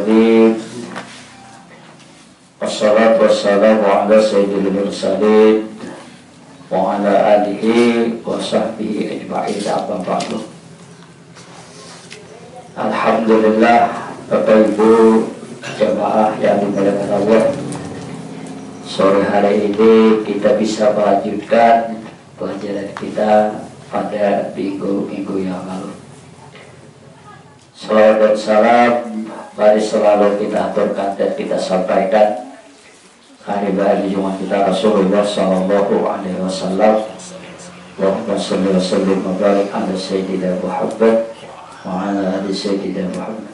Alamin. Wassalatu wassalamu ala sayyidil mursalin wa ala alihi wa sahbihi ajma'in, amma ba'du. Alhamdulillah, Bapak Ibu jamaah yang dimuliakan Allah, sore hari ini kita bisa melanjutkan pelajaran kita pada minggu-minggu yang lalu. Salawat dan salam mari selalu kita aturkan dan kita sampaikan hari hari Jumat kita Rasulullah Sallallahu Alaihi Wasallam. Allahumma sholli wa sallim wa barik ala Sayyidina Muhammad wa ala ali Sayyidina Muhammad.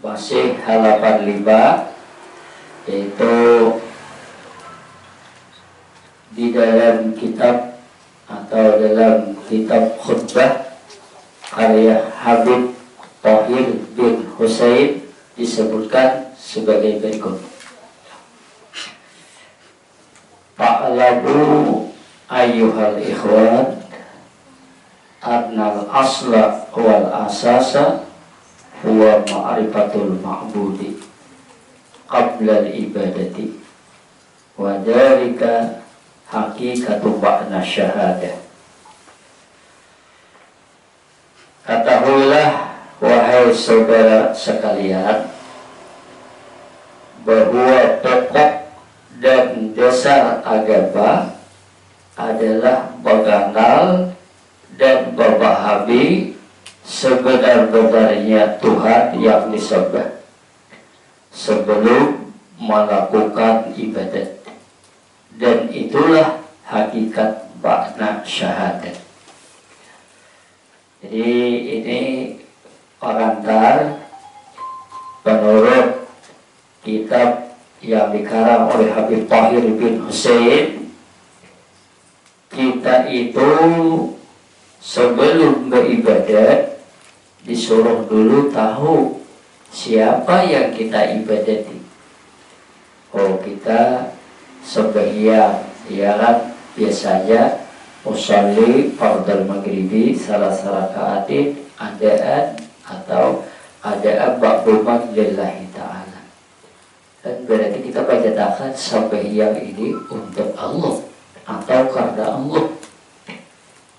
Masih halaman 5, yaitu di dalam kitab atau dalam kitab khutbah karya Habib Tahir bin Husain disebutkan sebagai berikut. Fa'lamu ayyuhal ikhwan annal asla wal asasa huwa ma'rifatul ma'budi qabla al-ibadati wa dhalika hakikatu ba'na syahadah. Ketahuilah wahai saudara sekalian bahwa pokok dan dasar agama adalah mengenal dan memahami sebenar-benarnya Tuhan yang disembah sebelum melakukan ibadat, dan itulah hakikat makna syahadat. Jadi ini pengantar menurut kitab yang dikarang oleh Habib Tahir bin Husain. Kita itu sebelum beribadat disuruh dulu tahu siapa yang kita ibadati. Oh, kita sembahyang, ya kan, biasanya usolli fardal maghribi salah rakaatin adaan atau adaan ma'luman lillahi ta'ala. Dan berarti kita bacakan sembahyang ini untuk Allah atau karena Allah,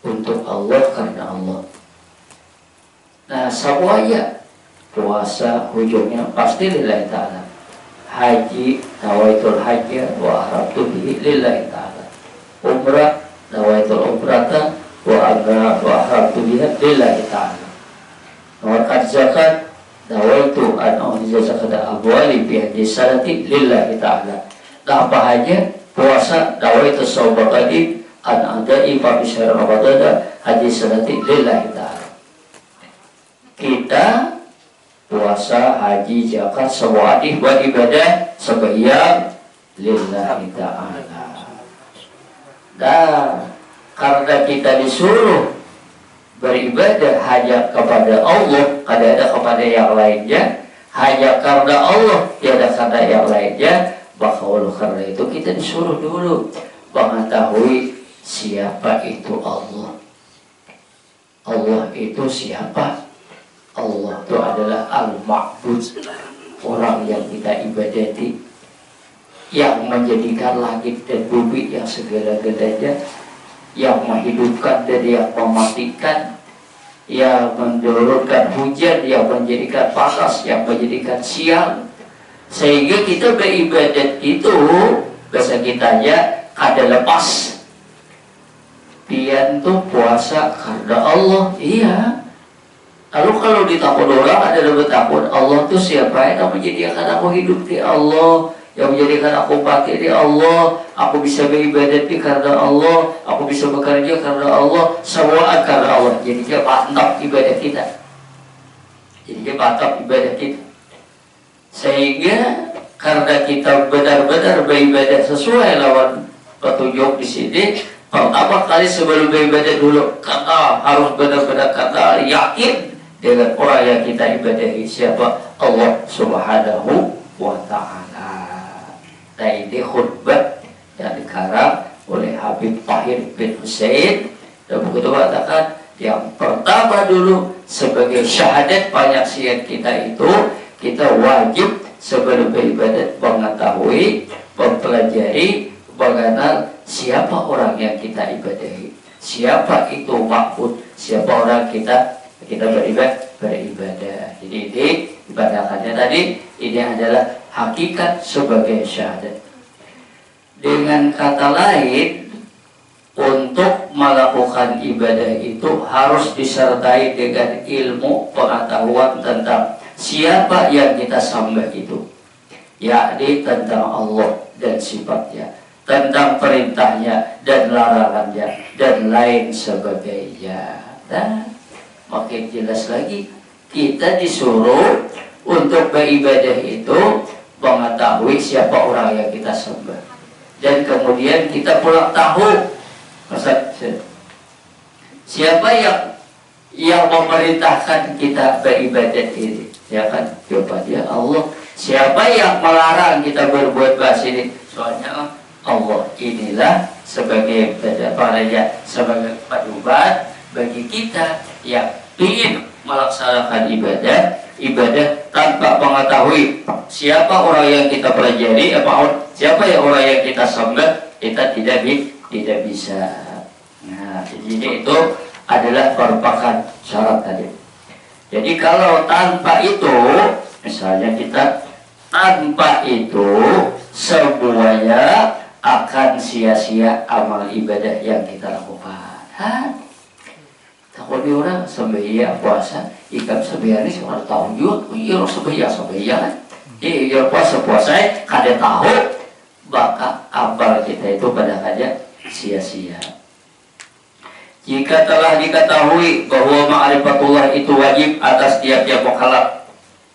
untuk Allah karena Allah. Nah, semuanya puasa ujungnya pasti lillahi ta'ala. Haji nawaitul hajja wa ahrabtu bihi lillahi ta'ala. Umrah nawaitul umrata wa ahrabtu bihi lillahi ta'ala. Mengeluarkan zakat nawaitu an ukhriza zakata amwali bi hadis salati lillahi ta'ala. Nah, apa aja puasa nawaitu shauma qadi an adai fa bi syahr ramadan hadis salati lillahi ta'ala. Kita puasa, haji, zakat, semua ibadah sembahyang lillahi ta'ala. Nah, karena kita disuruh beribadah hanya kepada Allah, tidak ada kepada yang lainnya, hanya karena Allah, tidak karena yang lainnya, maka oleh karena itu kita disuruh dulu mengetahui siapa itu Allah. Allah itu siapa? Allah itu adalah Al-Ma'bud, orang yang kita ibadati, yang menjadikan langit dan bumi yang segala-galanya, yang menghidupkan dan yang mematikan, yang menurunkan hujan, yang menjadikan panas, yang menjadikan siang. Sehingga kita beribadat itu, bahasa kitanya ada lepas. Pian tuh puasa karena Allah, iya. Lalu kalau ditakut orang ada lebih takut Allah tuh siapa yang menjadikan aku hidup di Allah, yang menjadikan aku pakai di Allah, aku bisa beribadat di karena Allah, aku bisa bekerja karena Allah, semua karena Allah. Jadinya mantap ibadah kita, jadinya mantap ibadah kita. Sehingga karena kita benar-benar beribadah sesuai lawan petunjuk di sini, pertama kali sebelum beribadah dulu karena harus benar-benar karena yakin dengan orang yang kita ibadahi, siapa? Allah Subhanahu wa Ta'ala. Nah, ini khutbah yang dikarang oleh Habib Tahir bin Husain. Dan begitu katakan yang pertama dulu sebagai syahadat penyaksian kita itu kita wajib sebelum beribadat mengetahui, mempelajari, mengenal siapa orang yang kita ibadahi, siapa itu ma'bud, siapa orang kita beribadah. Jadi ini ibadahkannya tadi, ini adalah hakikat sebagai syahadat. Dengan kata lain, untuk melakukan ibadah itu harus disertai dengan ilmu pengetahuan tentang siapa yang kita sembah itu, yakni tentang Allah dan sifatnya, tentang perintahnya dan larangannya, dan lain sebagainya. Dan makin jelas lagi, kita disuruh untuk beribadah itu mengetahui siapa orang yang kita sembah. Dan kemudian kita pula tahu siapa yang memerintahkan kita beribadat ini, ya kan? Jawabannya Allah. Siapa yang melarang kita berbuat baik ini? Soalnya Allah. Inilah sebagai sebagai pedoman bagi kita yang ingin melaksanakan ibadah tanpa mengetahui siapa orang yang kita pelajari, siapa yang orang yang kita sembah, kita tidak bisa. Nah, jadi itu adalah merupakan syarat tadi. Jadi kalau tanpa itu, misalnya kita tanpa itu, semuanya akan sia-sia amal ibadah yang kita lakukan. Takut dia orang sembahyang puasa, ikan sembahyang ini orang tahu juga, iya sembahyang kan? Iya puasa kada tahu, maka amal kita itu kadang-kadang sia-sia. Jika telah diketahui bahwa ma'rifatullah itu wajib atas tiap-tiap mukallaf,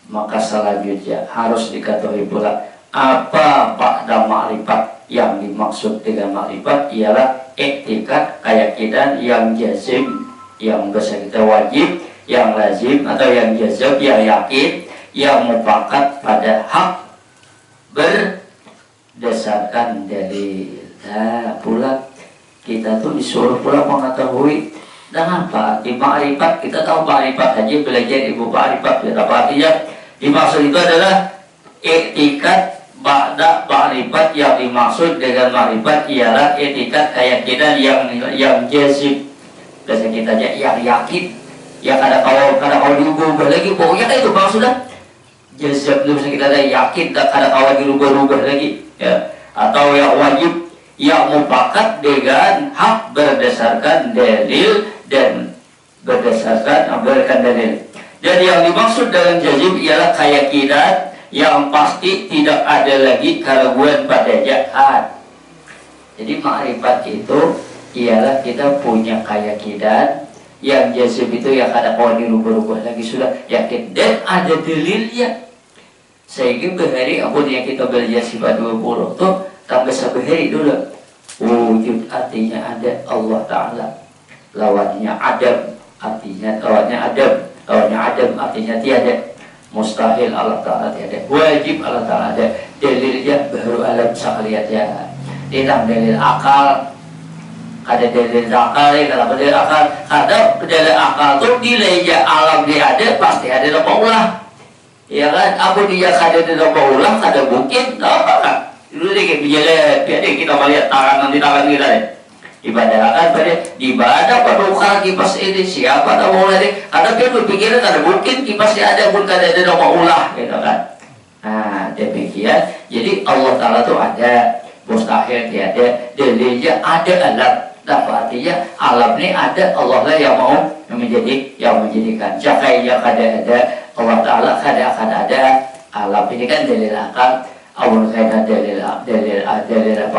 maka selanjutnya harus diketahui pula apa ba'da ma'rifat. Yang dimaksud dengan ma'rifat ialah iktikad, keyakinan yang jazim, yang bisa kita wajib, yang lazim atau yang jazab, yang yakin, yang mufakat pada hak berdasarkan dalil. Nah, pula kita tuh disuruh pula mengetahui dengan apa arti ma'rifat. Kita tahu ma'rifat aja, belajar ilmu ma'rifat, apa artinya? Dimaksud itu adalah iktikad ba'da ma'rifat. Yang dimaksud dengan ma'rifat ialah iktikad, keyakinan yang jazim. Biasa kita aja yang yakin, yang kada kau dirubah lagi, pokoknya itu maksudnya jazab. Bisa kita ada yakin, tak kada kau dirubah lagi, ya. Atau yang wajib, yang mufakat dengan hak berdasarkan dalil dan berdasarkan dalil. Dan yang dimaksud dengan jazim ialah keyakinan yang pasti, tidak ada lagi keraguan padanya. Jadi ma'rifat itu ialah kita punya keyakinan yang jazim itu yang kada kawan dirubah-rubah lagi, sudah yakin dan ada dalilnya. Sehingga berhari apun yang kita belajar sifat 20 tuh tambah sebehari dulu. Wujud artinya ada Allah Ta'ala, lawannya adam artinya adam artinya tiada. Mustahil Allah Ta'ala tiada, wajib Allah Ta'ala ada. Dalilnya baru alam sakaliatnya, tidak dalil akal. Ada dalil akal, kalau dalil akal, ada dalil akal tuh nilainya alam dia ada, pasti ada nama ulah, ya kan? Apa dia kada ada nama ulah, kada mungkin, apa kan? Dulu deh biar kita melihat tangan kita deh. Ibadah kan pada ibadah pada kipas ini siapa nama ulah deh? Karena dia berpikiran kada mungkin kipasnya ada pun kada ada nama ulah, gitu kan? Nah demikian. Jadi Allah Taala tuh ada, mustahil tiada, dalilnya ada alam. Apa artinya alam ini ada, Allah lah yang mau menjadikan. Jakainya kada ada, Allah Ta'ala kada akan ada. Alam ini kan dalil akal, awal kaitan dalil apa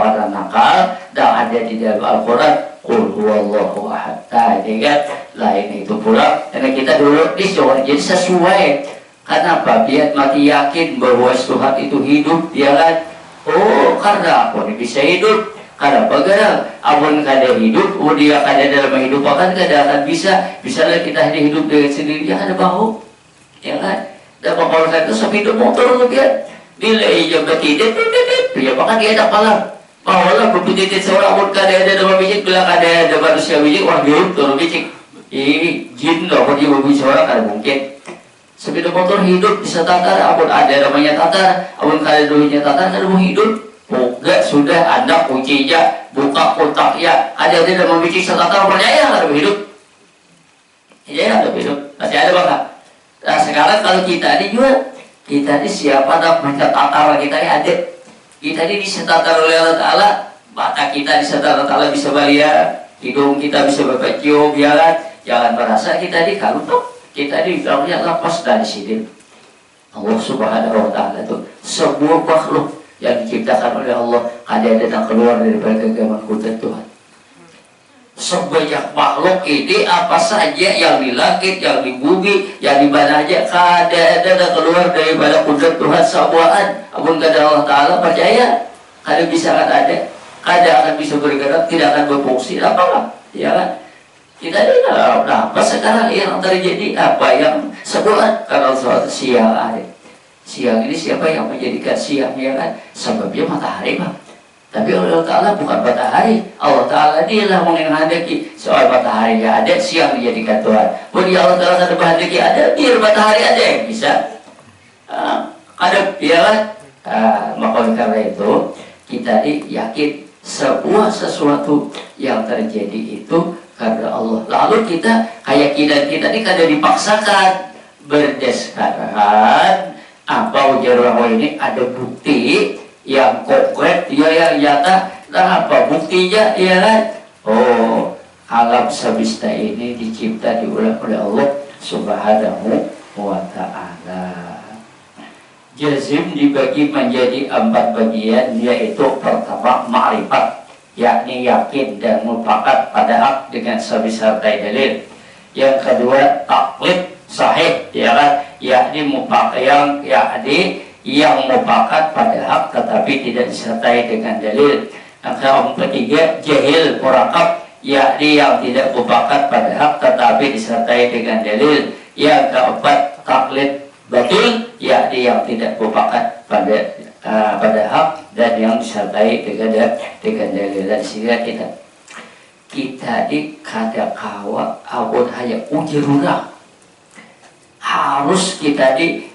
kata nakal, dan ada di dalam Al-Quran. Qul huwallahu ahad. Nah, jadi kan lain itu pula. Karena kita dulu disuruh jadi sesuai. Kenapa? Biar mati yakin bahwa Tuhan itu hidup, dia kan. Oh, karena aku ini bisa hidup. Karena bagaimana amun kada hidup, dia kada dalam hidup kan kada akan bisa kita hidup dengan sendiri, dia ada bahu, ya kan? Dan kalau kata sampai itu motor dia nilai jam tidak, ya bahkan dia ada palang, malah berpikir seorang amun kada ada dalam bijak, bila kada ada manusia bijak, orang hidup turun bijak, jin lah kalau dia berbicara kada mungkin. Sepeda motor hidup bisa tatar, apun ada namanya tatar, apun kada duitnya tatar, kada mau hidup. Enggak, sudah ada kuncinya, buka kotak ya, ada dalam memiliki tatar, percaya kada mau hidup. Ya, ada hidup, masih ada bang. Nah sekarang kalau kita ini juga, kita ini siapa namanya tatar kita ini ada. Kita ini disetatar oleh Allah Ta'ala, mata kita disetatar Allah Ta'ala bisa balia, hidung kita bisa bercium, ya kan? Jangan merasa kita ini kalau kita ini dalamnya lepas dari sini. Allah Subhanahu Wa Ta'ala itu sebuah makhluk yang diciptakan oleh Allah, ada datang keluar dari genggaman kudrat Tuhan. Sebanyak makhluk ini apa saja yang di langit, yang di bumi, yang di mana aja, kada keluar daripada kudrat Tuhan semuaan. Apun kata Allah Ta'ala percaya, kada bisa kan ada, kada akan bisa bergerak, tidak akan berfungsi, apa ya kan? Kita ini apa sekarang yang terjadi, apa yang sebulan kalau suatu siang ada. Siang ini siapa yang menjadikan siang, ya kan? Sebabnya matahari Pak. Tapi Allah Ta'ala bukan matahari. Allah Ta'ala dialah menghendaki soal matahari ya ada, siang dijadikan Tuhan. Bagi Allah Ta'ala ada menghendaki ada, biar matahari ada yang bisa. Ada, ya kan? Maka karena itu kita yakin sebuah sesuatu yang terjadi itu karena Allah. Lalu kita keyakinan kita ini kada dipaksakan berdasarkan apa ujar orang ini ada bukti yang konkret, dia yang nyata. Nah apa buktinya, ya kan? Oh, alam semesta ini dicipta diulang oleh Allah Subhanahu Wa Ta'ala. Jazim dibagi menjadi 4 bagian, yaitu pertama ma'rifat, yakni yakin dan mufakat pada hak dengan sesertai dalil. Yang kedua taklid sahih, ya kan? Yakni mufakat yang mufakat pada hak tetapi tidak disertai dengan dalil. Yang ketiga jahil murakab, yakni yang tidak mufakat pada hak tetapi disertai dengan dalil. Yang keempat taklid batil, yakni yang tidak mufakat pada hak dan yang disertai dengan dalil. Dan sehingga kita di kada kawa abun hanya uji rurang, harus kita di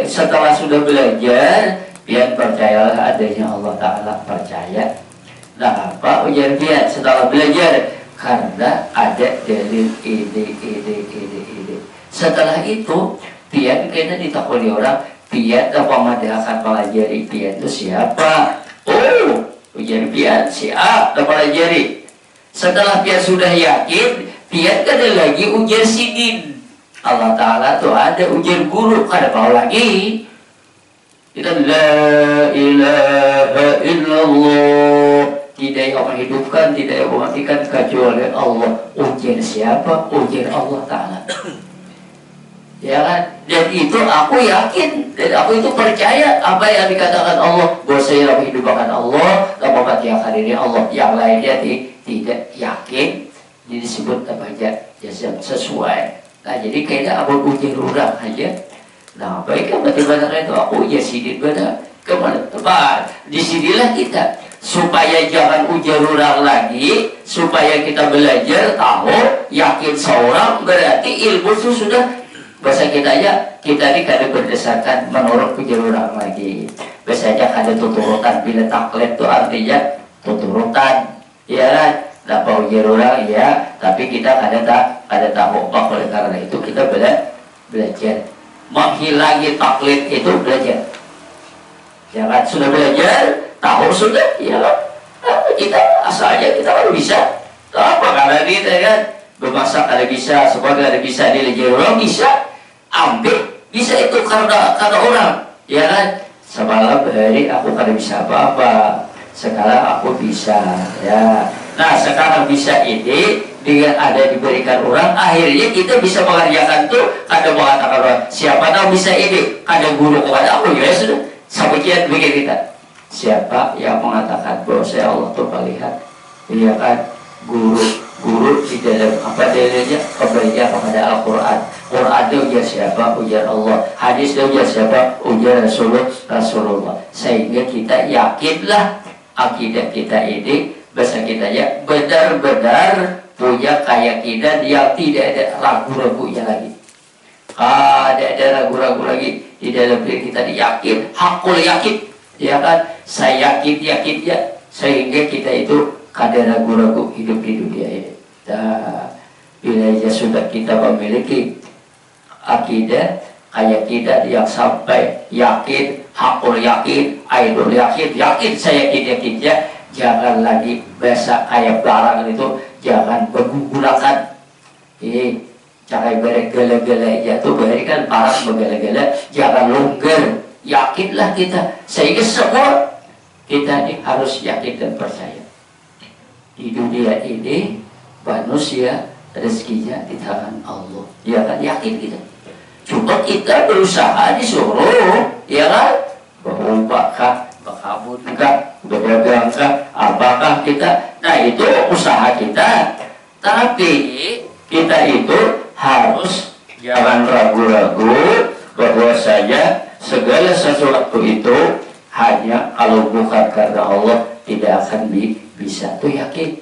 setelah sudah belajar biar percayalah adanya Allah Ta'ala, percaya. Nah apa ujian biar setelah belajar karena ada dalil ide. Setelah itu biar kita ditakuni orang, biar apa dia akan pelajari biar itu siapa. Oh ujian biar siap dan pelajari. Setelah biar sudah yakin, biar ada lagi ujian sidin. Allah Ta'ala tuh ada ujian guru, kada mau lagi. Kita la ilaha illallah, tidak yang menghidupkan, tidak yang mematikan kecuali Allah. Ujian siapa? Ujian Allah Ta'ala. Ya kan? Dan itu aku yakin, dan aku itu percaya apa yang dikatakan Allah. Bahwa saya menghidupkan Allah, dan mematikan ini Allah. Yang lainnya tidak yakin, disebut apa aja sesuai. Nah jadi kayaknya abang ujian orang aja. Nah baik kan bagaimana itu aku ujian sidin pada kemana tempat. Disinilah kita supaya jangan ujian orang lagi, supaya kita belajar tahu yakin seorang berarti ilmu itu sudah bahasa kita aja. Kita ini kada berdasarkan menurut ujian orang lagi. Biasanya kada tuturutan, bila taklid itu artinya tuturutan, ya kan? Dapat ujian orang ya, tapi kita kada tahu. Oleh karena itu kita belajar menghilangi taklid itu belajar. Jangan sudah belajar tahu sudah ya kan? Kita asalnya kita kan bisa. Apa karena kita kan bermasak kada bisa, semua kada bisa, belajar orang bisa, ambil bisa itu karena orang ya kan? Semalam hari aku kada bisa apa-apa, sekarang aku bisa ya. Nah sekarang bisa ini dengan ada diberikan orang, akhirnya kita bisa mengerjakan tuh. Ada mengatakan orang, siapa tahu bisa ini, ada guru kepada aku ya sudah. Sebagian begini kita, siapa yang mengatakan bahwa saya Allah tuh melihat, iya kan? Guru di dalam apa dalilnya? Kembalinya kepada Al-Quran. Quran itu ujar siapa? Ujar Allah. Hadis itu ujar siapa? Ujar Rasulullah. Sehingga kita yakinlah akidah kita ini, bahasa kita ya benar-benar punya keyakinan yang tidak ada ragu-ragunya lagi. Ada ragu-ragu lagi di dalam diri kita, yakin, hakul yakin, ya kan? Saya yakin ya, sehingga kita itu kada ragu-ragu hidup di dunia ini. Nah, bila sudah kita memiliki akidah kayak kita yang sampai yakin, hakul yakin, aidul yakin, saya yakin ya, jangan lagi bahasa kayak barang itu, jangan menggunakan ini. Jangan bergala-gala ya tuh, berikan parang bergala-gala, jangan longgar, yakinlah kita, sehingga semua kita ini harus yakin dan percaya. Di dunia ini manusia rezekinya di tangan Allah, ya kan, yakin kita. Cuma kita berusaha disuruh, ya kan, berumpakah, berkabutkan, berdagangkah, apakah kita, nah itu usaha kita. Tapi kita itu harus jangan ragu-ragu bahwasanya segala sesuatu itu hanya kalau bukan karena Allah tidak akan bisa. Tuh yakin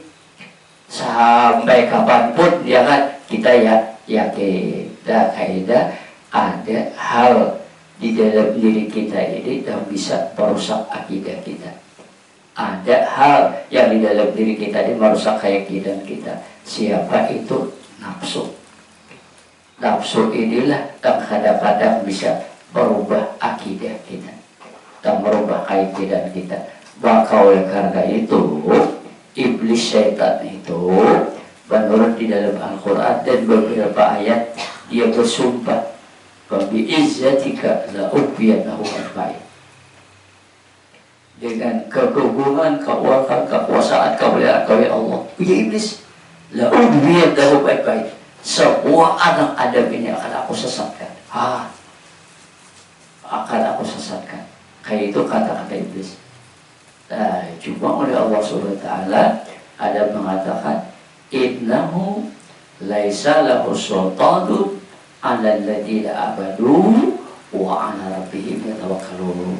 sampai kapanpun, ya kan, kita yakin. Dan kaidah ada hal di dalam diri kita ini yang bisa merusak akidah kita. Ada hal yang di dalam diri kita ini merusak keyakinan kita. Siapa itu? Nafsu. Nafsu inilah yang kadang-kadang bisa merubah akidah kita dan merubah keyakinan kita. Maka oleh karena itu, iblis syaitan itu menurut di dalam Al-Quran dan beberapa ayat, dia bersumpah, "Bi'izzatika la'ughwiyannahum ajma'in." Dengan keagungan, kekuasaan, kemuliaan Allah, ya iblis, la'ughwiyannahum ajma'in. Semua anak Adam ini akan aku sesatkan. Akan aku sesatkan. Kayak itu kata-kata iblis. Nah, cuma oleh Allah Subhanahu wa Ta'ala ada mengatakan, innahu laisa lahu sultanun 'alal ladzina amanu wa 'ala rabbihim yatawakkalun.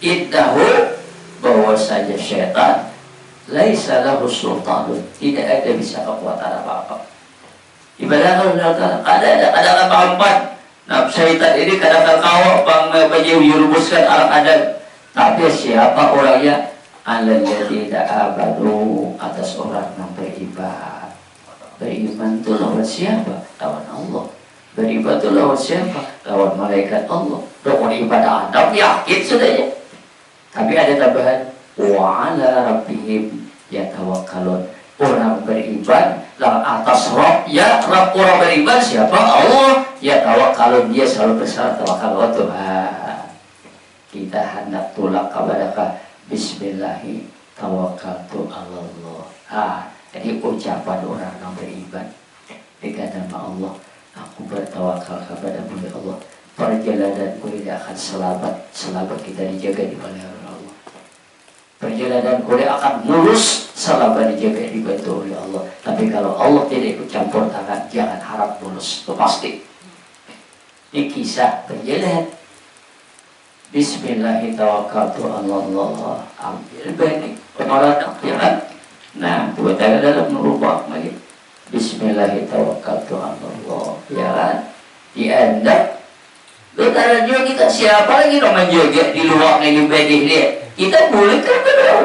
Innahu, bahwa saja syaitan, laisa lahu sultanun, tidak ada bisa kekuatan apa-apa. Ibadah kadang-kadang apa-apa. Nah, syaitan ini kadang-kadang kau menyurumuskan anak Adam. Tapi siapa orangnya? Alladzina amanu, atas orang yang beriman. Beriman itu lawan siapa? Lawan Allah. Beriman itu lawan siapa? Lawan malaikat Allah. Lawan ibadah Adam, yakin sudahnya. Tapi ada tambahan, wa 'ala rabbihim yatawakkalun. Orang beriman lang atas Rabb, ya Rabb orang beriman siapa? Allah. Ya tawakkalun, dia selalu bersama tawakal Tuhan. Kita hendak tulak kepada bismillahi tawakkaltu Allah. Jadi ucapan orang yang beriman dengan nama Allah, aku bertawakal kepada Allah. Perjalananku tidak akan selamat kita dijaga di balik Allah. Perjalanan kulit akan mulus selama dijaga dibantu oleh Allah. Tapi kalau Allah tidak ikut campur tangan, jangan harap mulus, itu pasti. Ini kisah perjalanan. Bismillahirrahmanirrahim. Ambil baik penolakan, ya kan? Nah, buat ada dalam merubah lagi. Bismillahirrahmanirrahim, ya kan? Diandak. Betara juga kita siapa lagi yang menjaga di luar negeri bedih dia. Kita boleh kan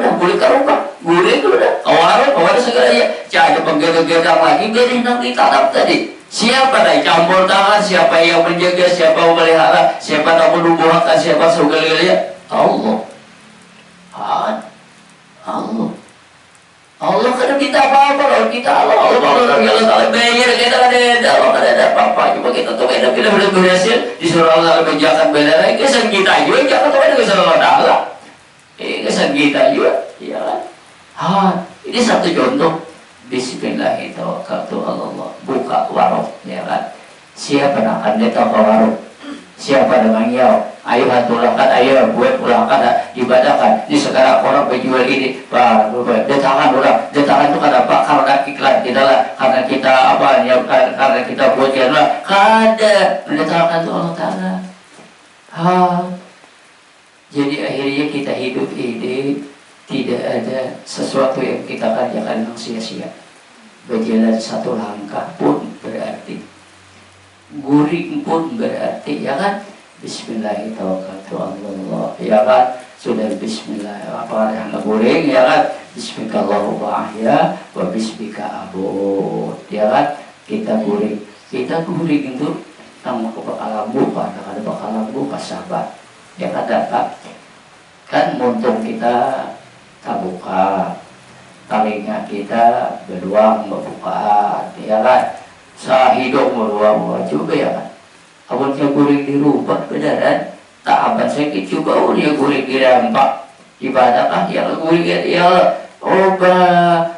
udah boleh ke rumah, boleh kan udah awal segalanya. Jangan penggerak-gerak lagi bedih nanti tanam tadi. Siapa yang campur tangan, siapa yang menjaga, siapa yang memelihara, siapa yang menumbuhkan, siapa segala-galanya? Allah. Allah. Allah kada kita apa-apa, kalau kita Allah bayar kita kada ada apa-apa. Cuma kita tuh kada bila berhasil disuruh Allah menjaga benar. Kesan kita juga jangan tuh ada kesan Allah Taala. Kesan kita juga, ya kan? Ini satu contoh. Bismillahirrahmanirrahim. Buka warung, ya kan? Siapa nak akan datang ke warung? Siapa dengan yau? Ayo hatulakan, ayo buat pulangkan, ibadahkan. Ini sekarang orang berjual ini, datangan orang, datangan itu karena apa? Karena iklan kita lah, karena kita apa? Ya, karena kita buat jalan lah. Kada mendatangkan itu Allah Taala. Jadi akhirnya kita hidup ini tidak ada sesuatu yang kita kerjakan yang sia-sia. Berjalan satu langkah pun berarti. guring pun berarti ya kan Bismillahirrahmanirrahim ya kan, sudah Bismillah apa yang guring ya kan, Bismillahirrahmanirrahim wa bismika abud ya kan, kita guring itu sama bakalan buka, ada bakalan buka sahabat ya kan muntung kita tak buka, telinga kita beruang membuka ya kan, sahidok beruang juga ya kan. Awalnya guring dirubah beneran tak aman sakit coba dia guring dirempak ibadah kan yang guring ya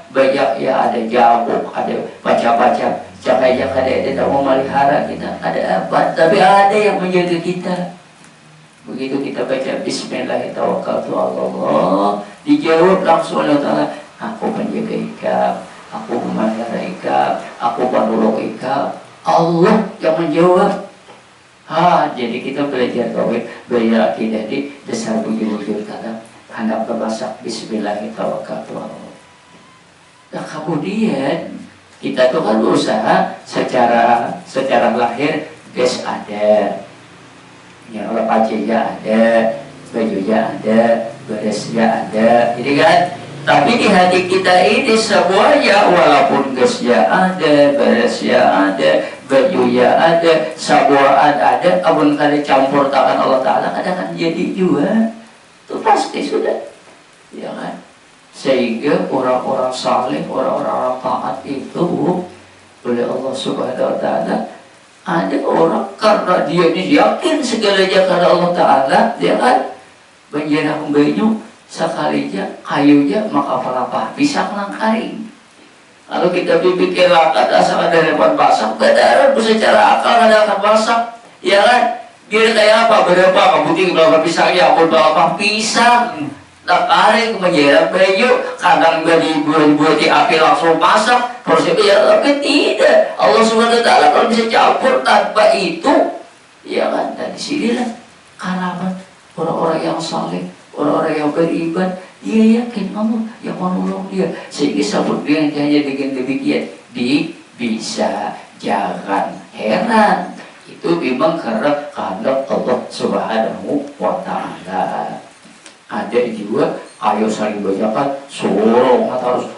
banyak ya, ada jamu, ada baca-baca cahaya ada tidak memelihara kita, ada apa tapi ada yang menjaga kita. Begitu kita baca Bismillahirrahmanirrahim dijawab langsung oleh Allah, aku menjaga ikam, aku memelihara ikam, aku menolong ikam, Allah yang menjawab. Jadi kita belajar tauhid, belajar akidah di dasar bujur-bujur tanah, handap kebasak Bismillahirrahmanirrahim. Nah kemudian kita tuh kan berusaha secara lahir, guys ada, ya Allah pacinya ada, bajunya ada, beresnya ada, ini kan. Tapi di hati kita ini semuanya walaupun gasnya ada, beresnya ada, bajunya ada, sabuan ada, abun kali campur tangan Allah Ta'ala kadang jadi juga. Itu pasti sudah, ya kan. Sehingga orang-orang saleh, orang-orang taat itu oleh Allah Subhanahu Wa Ta'ala, ada orang karena dia yakin segalanya karena Allah Ta'ala, dia kan menjadi baju sekalinya kayunya maka apa bisa melangkaring. Kalau kita pikir lakat asal ada lebat basah, benar secara akal ada akan basah, ya kan? Dia kayak apa? Berapa kebuting berapa pisangnya? Berapa pisang? Lakaring menjerat baju, kadang dibuat di api langsung masak, prosesnya ya tapi tidak. Allah Subhanahu Wa Ta'ala kalau bisa campur tanpa itu, ya kan? Dan disinilah karamat orang-orang yang saleh, orang-orang yang beriman, dia yakin Allah yang menolong dia, sehingga sabut dia hanya dengan demikian bisa. Jangan heran, itu memang karena kehendak Allah Subhanahu Wa Ta'ala. Ada juga ayo saling bacakan sorong harus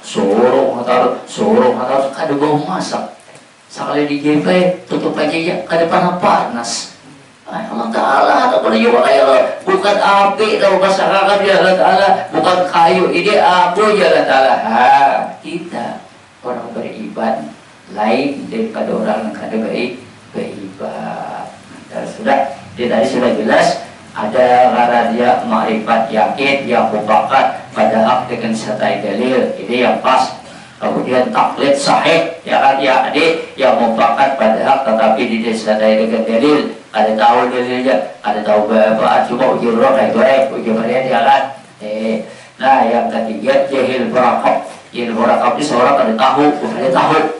ada bau masak sekali di JP tutup aja ya kada panas. Allah Ta'ala atau juga kayak bukan api atau masyarakat ya Allah Ta'ala, bukan kayu, ini abu ya Allah Ta'ala. Kita orang beribadah lain daripada orang yang kada beribadah. Sudah, tadi sudah jelas ada rahasia ma'rifat yakin yang mufakat pada hak dengan sertai dalil, ini yang pas. Kemudian taklid sahih ya kan ya adik yang mufakat pada hak tetapi disertai dengan dalil, ada tahu dalilnya, ada tahu berapa, cuma uji roh kayak uji mereka dia kan. Nah yang ketiga jahil berakab. Jahil berakab ini seorang ada tahu, bukan tahu.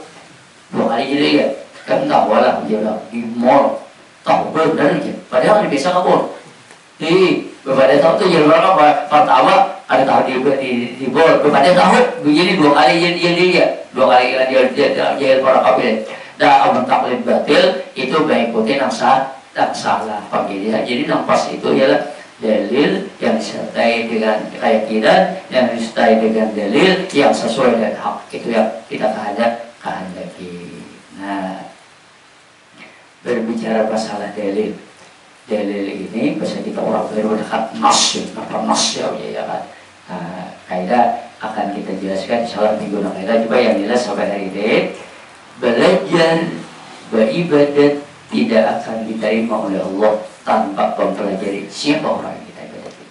2 kali jadi ya, kan tahu lah dia di mall tahu benar aja, padahal ada biasa kabur. Bepada tahu tuh jahil berakab pertama ada tahu di bol, bepada tahu begini 2 kali jadi 2 kali dia jahil berakab ini. Dan abang taklid batil itu mengikuti yang salah pagi dia. Jadi yang pas itu ialah dalil yang disertai dengan keyakinan, yang disertai dengan dalil yang sesuai dengan hak. Itu yang kita kehendaki. Nah, berbicara masalah dalil ini bahasa kita orang berdekat nas, apa nas ya kan. Kaidah akan kita jelaskan insyaallah minggu depan. Coba yang jelas sampai hari ini, belajar beribadat tidak akan diterima oleh Allah tanpa mempelajari siapa orang yang kita ibadati.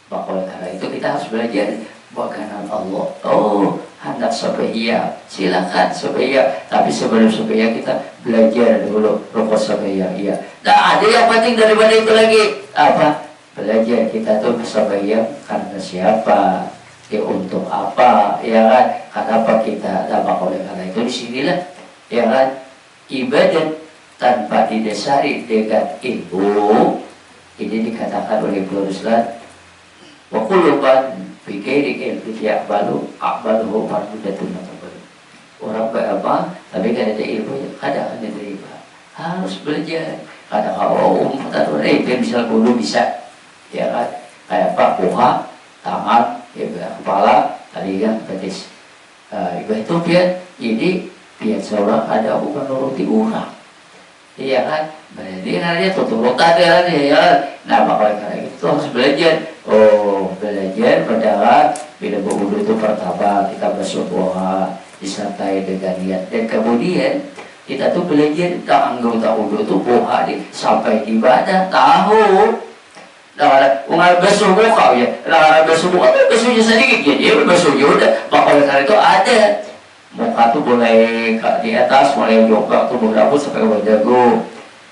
Maka oleh karena itu kita harus belajar bagaimana Allah. Hendak supaya silakan supaya, tapi sebelum supaya kita belajar dulu rukun supaya iya. Nah ada yang penting daripada itu lagi apa? Belajar kita tuh supaya karena siapa, ya untuk apa, ya kan? Kenapa kita? Maka oleh karena itu disinilah ya kan ibadat tanpa didasari dengan ilmu ini dikatakan oleh Ibnu Ruslan wa kullu man fi ghairi ilmi ya'malu a'maluhu mardudatun. Orang berapa tapi kan ada ilmu kadang ada riba. harus belajar. Kata kalau tadi dia bisa kudu bisa, ya kan? Kayak Pak Buha, tangan, ya kepala, tadi kan betis. Itu dia, jadi biar seorang ada bukan nuruti orang, iya kan? Berarti namanya tuturut ada ya kan? Nah makanya karena itu harus belajar. Oh belajar padahal bila berwudu itu pertama kita bersyukur disertai dengan niat, dan kemudian kita tuh belajar tentang anggota wudu itu boha sampai ibadah tahu. Nah, ungal basuh muka ya, nah basuh muka tuh basuhnya sedikit ya, dia basuhnya udah. Makanya karena itu ada muka tuh mulai di atas, mulai jongkok tubuh rambut sampai ke dagu,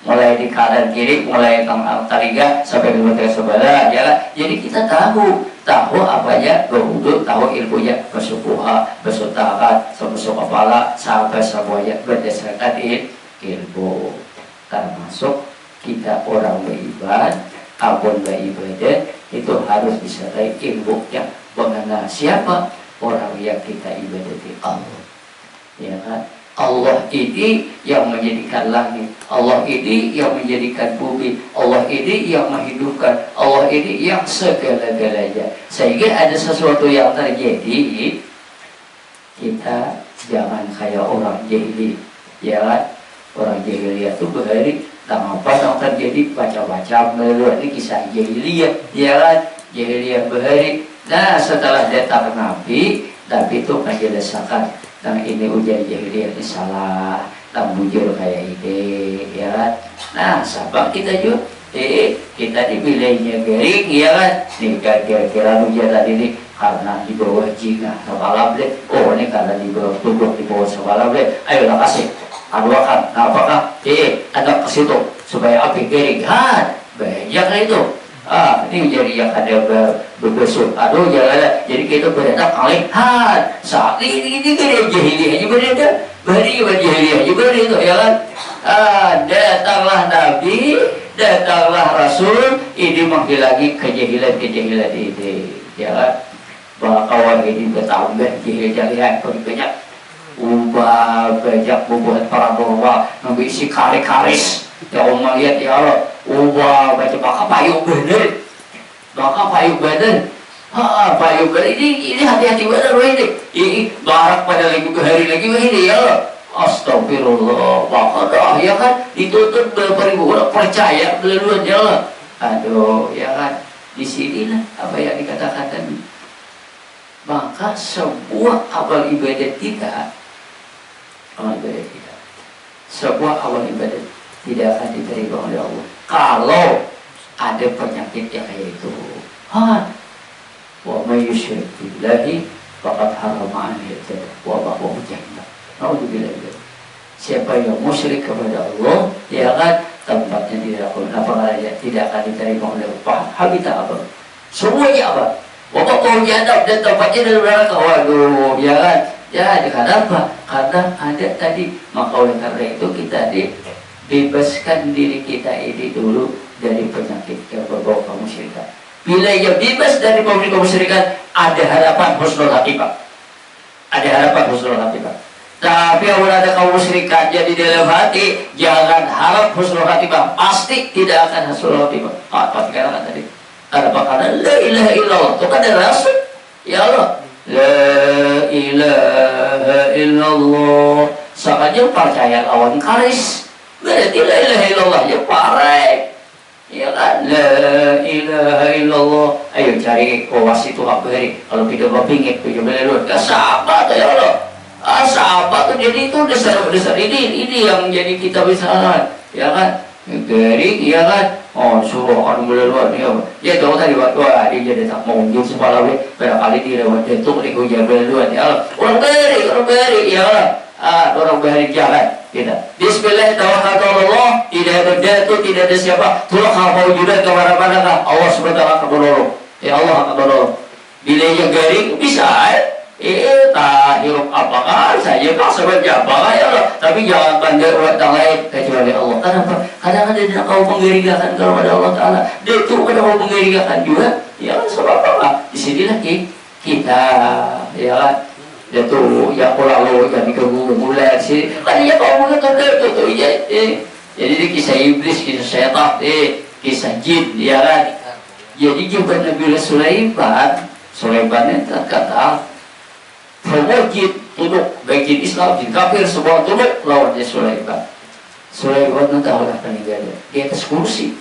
mulai di kanan kiri, mulai taliga sampai ke bagian sebelah, ya kan? Jadi kita tahu apanya berwudu, tahu ilmunya basuh muka, basuh tangan, basuh kepala, sampai semuanya berdasarkan ilmu. Termasuk kita orang beribadah, abon beribadah itu harus disertai ilmu yang mengenal siapa orang yang kita ibadati, Allah, ya kan? Allah ini yang menjadikan langit, Allah ini yang menjadikan bumi, Allah ini yang menghidupkan, Allah ini yang segala-galanya. Sehingga ada sesuatu yang terjadi, kita jangan kayak orang jahili, ya kan? Orang jahiliyah itu berhari apa yang terjadi baca-baca melalui ini kisah jahiliyah, ya kan? Jahiliyah berhari. Nah setelah datang Nabi itu menjelaskan dan ini ujian jahiliyah ini salah, dan bujur kayak ini, ya kan? Nah sahabat kita juga kita dipilihnya garing, ya kan? Nih kira-kira ujian tadi ini karena di bawah jingga kepala blek, oh ini karena di bawah tubuh di bawah kepala blek, ayolah kasih aduakan. Nah apakah ada ke situ supaya api garing, banyak itu. Ini jadi yang ada berbesuk, aduh jangan. Jadi kita berada kali saat ini kan jahiliyah juga berada, beri jahiliyah juga itu, ya kan? Datanglah Nabi, datanglah Rasul, ini menghilangi kejahilan ini, ya kan? Bahwa kawan ini bertambah jahiliah banyak, banyak membuat paranormal, mengisi karis. Ya Allah lihat ya Allah, baca maka payung bener, payung bener ini hati-hati bener ini barak pada lagi hari lagi ini ya Allah. Astagfirullah, maka ya kan ditutup beribu orang percaya melalui ya Allah. Aduh ya kan, disinilah apa yang dikatakan tadi. Maka sebuah amal ibadat kita, sebuah amal ibadat tidak akan diterima oleh Allah kalau ada penyakit yang kayak itu. Wa may yusyrik billahi faqad harrama alaihi wa ma'wahu jahannam. Naudzubillah. Siapa yang musyrik kepada Allah, ya kan, tempatnya tidak akan diterima oleh Allah. Habitat apa? Semuanya apa? Wa ma'wahu jahannam, dan tempatnya dalam neraka. Waduh, ya kan? Ya, kenapa? Karena ada tadi. Maka oleh karena itu kita bebaskan diri kita ini dulu dari penyakit yang berbau kemusyrikan. Bila ia bebas dari kemusyrikan, ada harapan husnul khatimah. Ada harapan husnul khatimah. Tapi kalau ada kemusyrikan jadi dalam hati, jangan harap husnul khatimah. Pasti tidak akan husnul khatimah. Apa dikatakan tadi? Ada karena la ilaha illallah. Itu kan ada rasul. Ya Allah, la ilaha illallah. Sakanya percaya lawan karis. Berarti la ilaha illallah ya parek, ya kan? La ilaha illallah. Ayo cari kawas itu apa hari? Kalau tidak berpingit, tidak melelur. Sahabat ya Allah. Sahabat tuh jadi itu dasar ini yang jadi kita bisa, ya kan? Garing, ya kan? Oh suruh orang melelur ya. Ya tahu tadi waktu dia jadi tak mau unjuk sekolah barangkali dia lewat itu nih gue melelur ya Allah. Orang garing, ya Allah. Orang berhari jalan kita. Bismillahirrahmanirrahim. Tidak ada jatuh, tidak ada siapa. Tulah kau wujudnya kemana-mana. Allah SWT akan menolong. Ya Allah akan menolong. Bila yang garing bisa. Tak hirup apakah saja pak sebagai apa ya Allah. Tapi jangan bandar buat yang lain kecuali Allah. Kenapa? Kadang-kadang tidak kau menggerigakan kepada Allah Taala. Dia itu kadang kau menggerigakan juga. Ya sebab apa? Disinilah kita, ya kan? Ya tuh, ya kalau yang diganggu mulai sih, tadinya kau mengatakan itu ya, Jadi di kisah iblis, kisah setan, kisah jin, ya kan. Jadi juga Nabi Sulaiman itu kata semua jin tunduk, baik jin Islam, jin kafir, semua tunduk lawannya Sulaiman. Sulaiman itu tahu lah peninggalnya di atas kursi.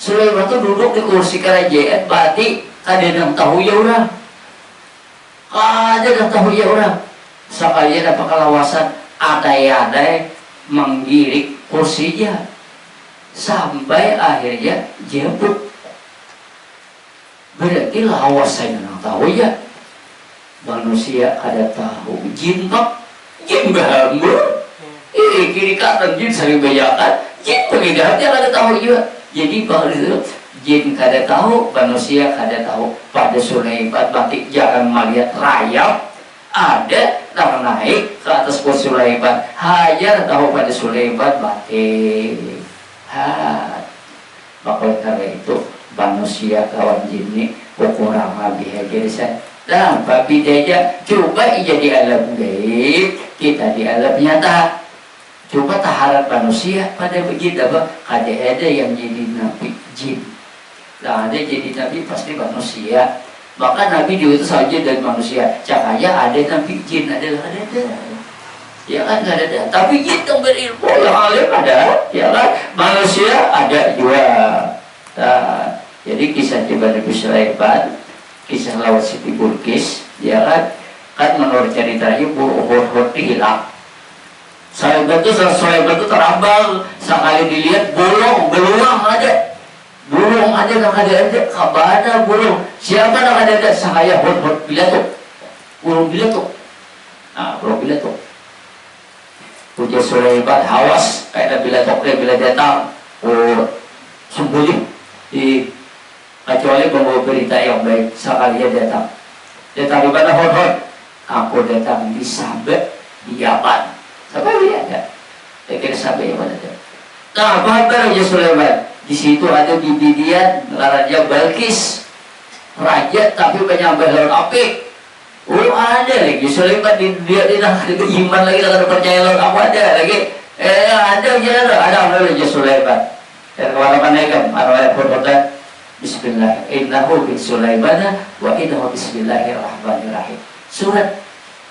Sulaiman itu duduk di kursi kerajaan, berarti ada yang tahu ya orang, ada yang tahu ya orang. Sekalian dapat kelawasan, ada menggiring kursinya sampai akhirnya jebuk. Berarti lawasan yang tahu ya. Manusia ada tahu, jin pak, jin bangun. Kiri kanan jin saling bayakan, jin pengidahatnya ada tahu juga. Jadi kalau itu jin kada tahu, manusia kada tahu. Pada Sulaiman batik jangan melihat rayap ada yang naik ke atas kursi Sulaiman, hajar tahu pada Sulaiman batik. Maka karena itu manusia kawan jin ini kurang lebih aja. Nah, tapi dia coba jadi alam gaib, kita di alam nyata. Coba taharat manusia pada begitu apa? Ada yang jadi nabi jin. Nah, ada jadi nabi pasti manusia. Maka nabi diutus saja dari manusia. Cahaya ada nabi jin, ada. Ya kan nggak ada. Tapi jin yang berilmu yang alim ada, ya kan? Manusia ada juga. Nah, jadi kisah coba Nabi Sulaiman, kisah lawan Siti Bilqis, ya kan menurut ceritanya Hud hilang. Sulaiman itu terambal, sekali dilihat beluang ada, nggak ada, kabada burung. Siapa yang ada? Saya Hud pidato, burung pidato. Nah, burung pidato. Ujar Sulaiman hawas kayak bila datang, sembunyi di kecuali membawa berita yang baik. Sekali dia datang di mana Hud? Aku datang di Sabah, di Yaman. Sampai dia ada. Kira Sabah Yaman ada. Nah, apa Ujar Sulaiman? Di situ ada bibi dia, Raja Bilqis, raja tapi penyampai laut api. Ada lagi Sulaiman dia iman lagi, ada percaya laut apa ada lagi. Ada Raja Sulaiman. Dan kemana-mana kan arwah Hud. Bismillah, innahu bin Sulaiman wa innahu bismillahirrahmanirrahim. Surat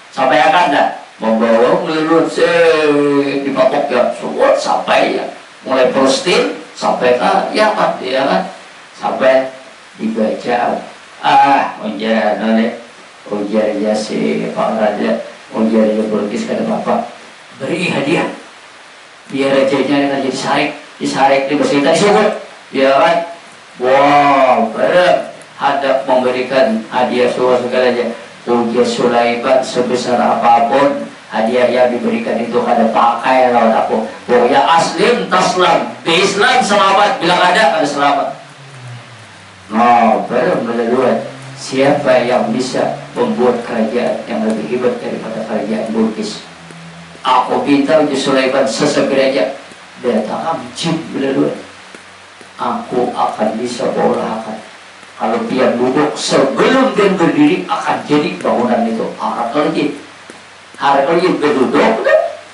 sampai akan dah membawa melurut di patok ya, surat sampai ya, mulai Palestina sampai ke Yaman, ya kan, sampai dibaca ujarnya si Pak Raja, ujarnya Bilqis kata bapak beri hadiah biar rajanya akan jadi disarik di bersihkan disebut, ya kan. Wow, berat hadap memberikan hadiah segalanya. Ujar Sulaiman sebesar apapun hadiah yang diberikan itu ada pakai lawan aku. Ya aslim taslam, di Islam selamat, bilang ada selamat. Oh, berat melaluan. Siapa yang bisa membuat kerajaan yang lebih hebat daripada kerajaan Bilqis? Aku minta Ujar Sulaiman sesegeranya datang jin melaluan. Aku akan bisa bawakan. Kalau dia duduk sebelum dia berdiri akan jadi bangunan itu. Harap lagi berduduk,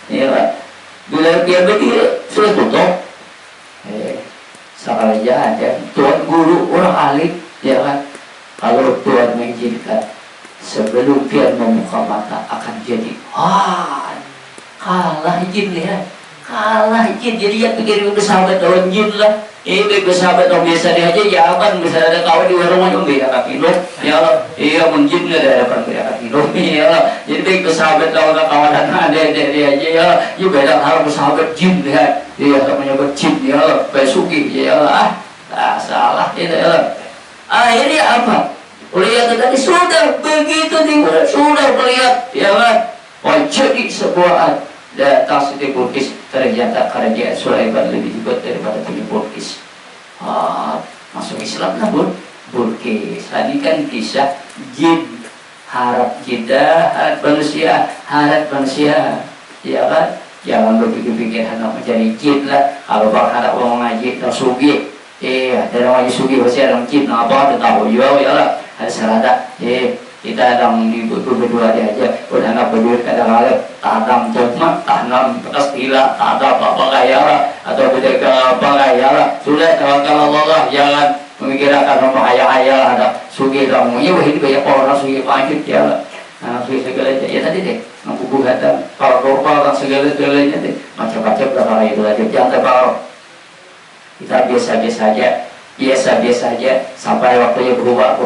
ya kan? Bila dia berdiri sudah tutup. Sekali aja Tuhan guru orang alim, ya kan? Kalau Tuhan mengizinkan sebelum dia membuka mata akan jadi kalah jin ya. Kalah jin, jadi yang pikir udah sahabat lawan jin lah. Baik bersahabat orang biasa dia aja, ya kan bisa ada kawan di warung yang beda kaki lo, ya Allah, iya mungkin nggak ada beda kaki lo, ya Allah. Jadi baik bersahabat lawan kawanan ada dia aja, ya Allah. You beda hal bersahabat jin dia menyebut jin, ya Allah, besuki, ya Allah. Salah itu, ya Allah. Akhirnya apa? Lihat tadi sudah begitu tinggal, sudah melihat, ya kan? Jadi sebuah datang Siti Bilqis, ternyata kerajaan Sulaiman lebih hebat daripada Bilqis. Masuk Islam lah Bilqis. Tadi kan kisah jin, harap kita, harap manusia, ya kan? Jangan berpikir-pikir hendak mencari jin lah. Kalau berharap orang ngaji, tak sugi. Ada orang ngaji sugi, pasti ada jin. Apa? Ada tahu juga, ya lah. Ada serada. kita yang berdua aja udah nggak berdua kadang-kadang tanam tomat, tanam pastila, tanam apa kaya atau beda apa kaya sudah kalau Allah jangan memikirkan bahaya-bahaya ada sugi kamunya wah ini banyak orang sugi pancit ya nah sugi segalanya ya tadi deh mampu buatan kalau normal segala-galanya deh macam-macam berapa itu aja jangan terbawa kita biasa-biasa aja sampai waktunya berubah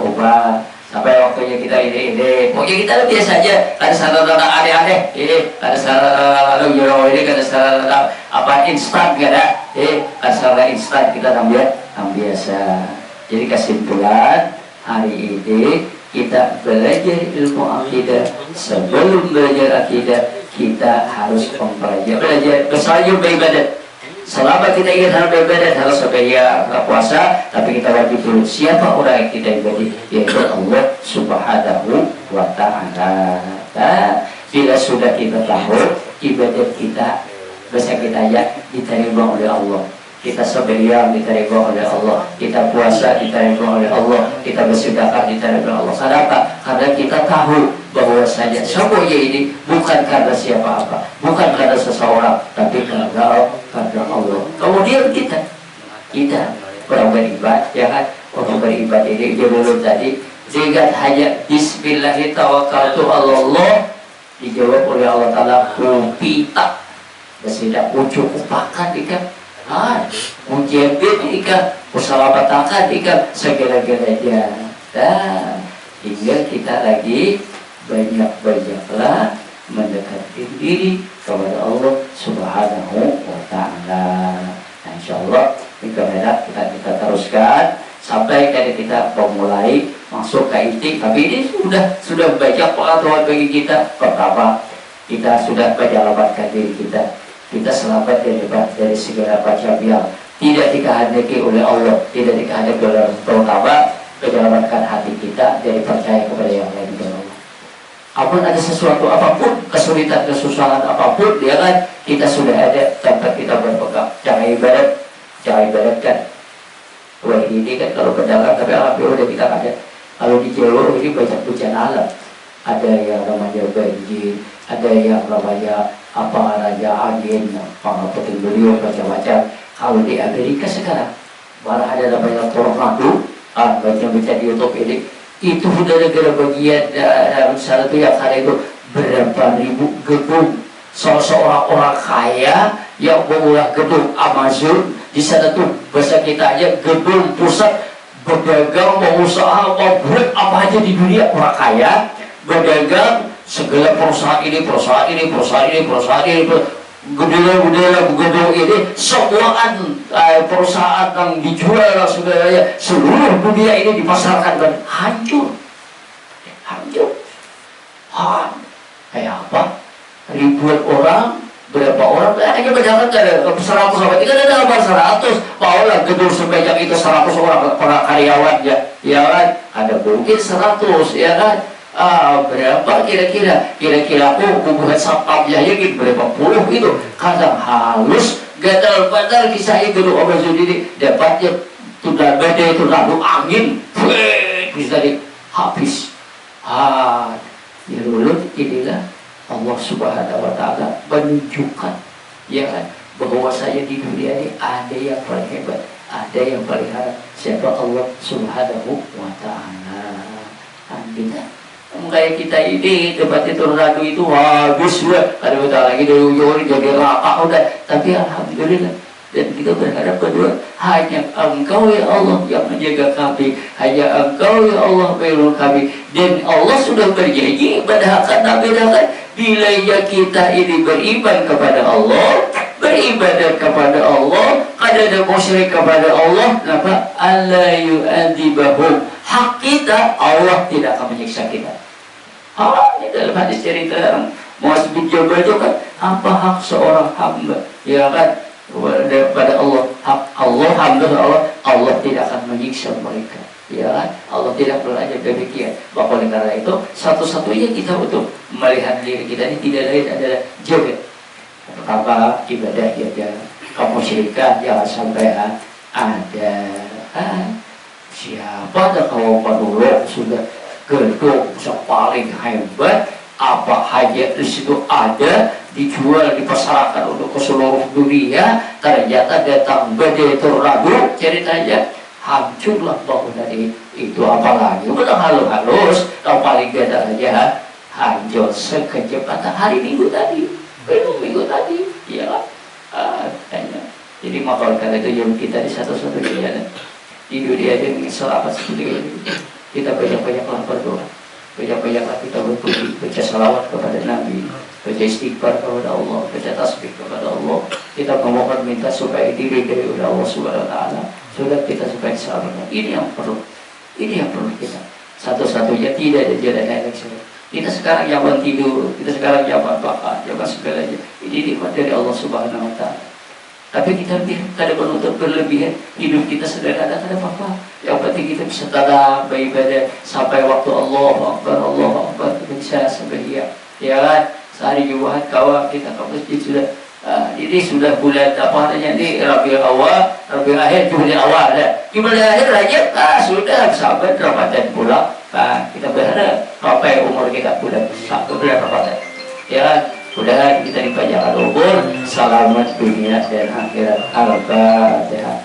sampai waktunya kita ini pokoknya kita biasa aja ada sarana aneh-aneh ada sarana ini ada sarana apa instan gak ada ada sarana instan kita yang biasa. Jadi kesimpulan hari ini kita belajar ilmu akidah. Sebelum belajar akidah kita harus belajar bersayur beribadat. Selama kita ingin harus beribadat harus sebagai puasa, tapi kita wajib dulu siapa orang yang kita ibadati, yaitu Allah Subhanahu wa Ta'ala. Bila sudah kita tahu ibadat kita bisa kita ya diterima oleh Allah. Kita sebayang diterima oleh Allah, kita puasa diterima oleh Allah, kita bersedekah diterima oleh Allah. Kenapa? Karena kita tahu bahwa saja semuanya ini bukan karena siapa apa, bukan karena seseorang, tapi karena Allah. Kemudian kita orang beribadah, ya kan? Orang beribadah ini dia belum tadi dengan hanya Bismillahirrahmanirrahim dijawab oleh Allah Taala pita bersedak ujuk upakan ikan mujibin ikan usalabatakan ikan segala-galanya. Dan hingga kita lagi banyak-banyaklah mendekatkan diri kepada Allah Subhanahu wa Ta'ala. Nah, insyaallah kita teruskan sampai kita memulai masuk ke inti. Tapi ini sudah banyak pengetahuan bagi kita. Pertama, kita sudah menyelamatkan diri kita selamat dari segala macam yang tidak dikehendaki oleh Allah, tidak dikehendaki oleh Allah. Terutama menyelamatkan hati kita dari percaya kepada yang lain dengan Allah. Apapun ada sesuatu apapun, kesulitan kesusahan apapun, ya kan, kita sudah ada tempat kita berpegang. Jangan ibadatkan. Wah ini kan kalau pedagang, tapi alhamdulillah kita ada. Kalau di Jawa ini banyak bencana alam. Ada yang namanya banjir, ada yang namanya raja angin, peting beliau macam-macam. Kalau di Amerika sekarang malah ada namanya tornado, baca di YouTube ini, itu gara-gara bagian salah itu yang ada itu berapa ribu gedung. Seorang orang kaya yang mengolah gedung Amazon di sana tuh bahasa kita aja gedung pusat berdagang, mau usaha, mau buat apa aja di dunia orang kaya berdagang segala perusahaan ini gedung ini semua perusahaan yang dijual segalanya seluruh dunia ini dipasarkan dan hancur kayak apa ribuan orang berapa orang hanya berdagang ada 100 sampai tidak ada 100 paulah gedung sebanyak itu 100 orang karyawan ya kan ada mungkin 100 ya kan. Berapa kira-kira aku buat sapamnya gitu berapa puluh itu kadang halus gatal-gatal kisah itu Amazon ini dapatnya sudah badai itu lalu angin bisa habis ya dulu inilah Allah Subhanahu wa Ta'ala menunjukkan ya kan bahwa saya di dunia ini ada yang paling hebat, ada yang paling harap, siapa Allah Subhanahu wa Ta'ala. Kita kayak kita ini tempatnya tornado itu habis sudah ada kita lagi dari ujung jadi rata udah, tapi alhamdulillah dan kita berharap kedua hanya Engkau ya Allah yang menjaga kami, hanya Engkau ya Allah melindungi kami, dan Allah sudah berjanji bedakan bila ya kita ini beriman kepada Allah, beribadah kepada Allah, ada musyrik kepada Allah, maka Allah yu'adzibahum, hak kita Allah tidak akan menyiksa kita. Ini dalam hadis cerita Muaz bin Jabal itu kan apa hak seorang hamba ya kan daripada Allah, hak Allah, hamba Allah tidak akan menyiksa mereka ya kan, Allah tidak belajar demikian. Maka oleh karena itu satu-satunya kita untuk melihat diri kita ini tidak lain adalah jaga pertama ibadah jaga, kemusyrikan jangan sampai ada siapa ada kaum dulu sudah gedung paling hebat, apa aja di situ ada, dijual, dipasarkan untuk ke seluruh dunia. Ternyata datang badai tornado, ceritanya hancurlah bangunan itu. Apalagi udah halus-halus, yang paling beda aja hancur sekejap mata hari Minggu tadi, minggu tadi, ya kan? Jadi maka karena itu yang kita di satu-satunya di dunia yang selamat seperti ini, kita banyak-banyaklah berdoa, banyak-banyaklah kita berpuji, baca salawat kepada Nabi, baca istighfar kepada Allah, baca tasbih kepada Allah. Kita memohon minta supaya diridai oleh Allah Subhanahu Wa Taala, supaya kita supaya diselamatkan. Ini yang perlu kita. Satu-satunya, tidak ada jalan lain lagi. Kita sekarang zaman tidur, kita sekarang zaman makan, zaman segalanya. Ini nikmat dari Allah Subhanahu Wa Taala. Tapi kita tidak menuntut berlebihan. Hidup kita sederhana, tidak apa-apa. Yang penting kita bisa tadab beribadah sampai waktu Allah Akbar, kita bisa sebahagia. Ya kan? Sehari Jumat kawan kita ke masjid sudah. Ini sudah bulan apa namanya ini Rabiul Awal, Rabiul Akhir, Jumadil Awal. Jumadil Akhir aja, sudah sampai Ramadan pulang. Kita berharap sampai umur kita bulan Ramadan. Ya, mudah-mudahan kita dipanjangkan umur, selamat dunia dan akhirat. Al-Fatihah.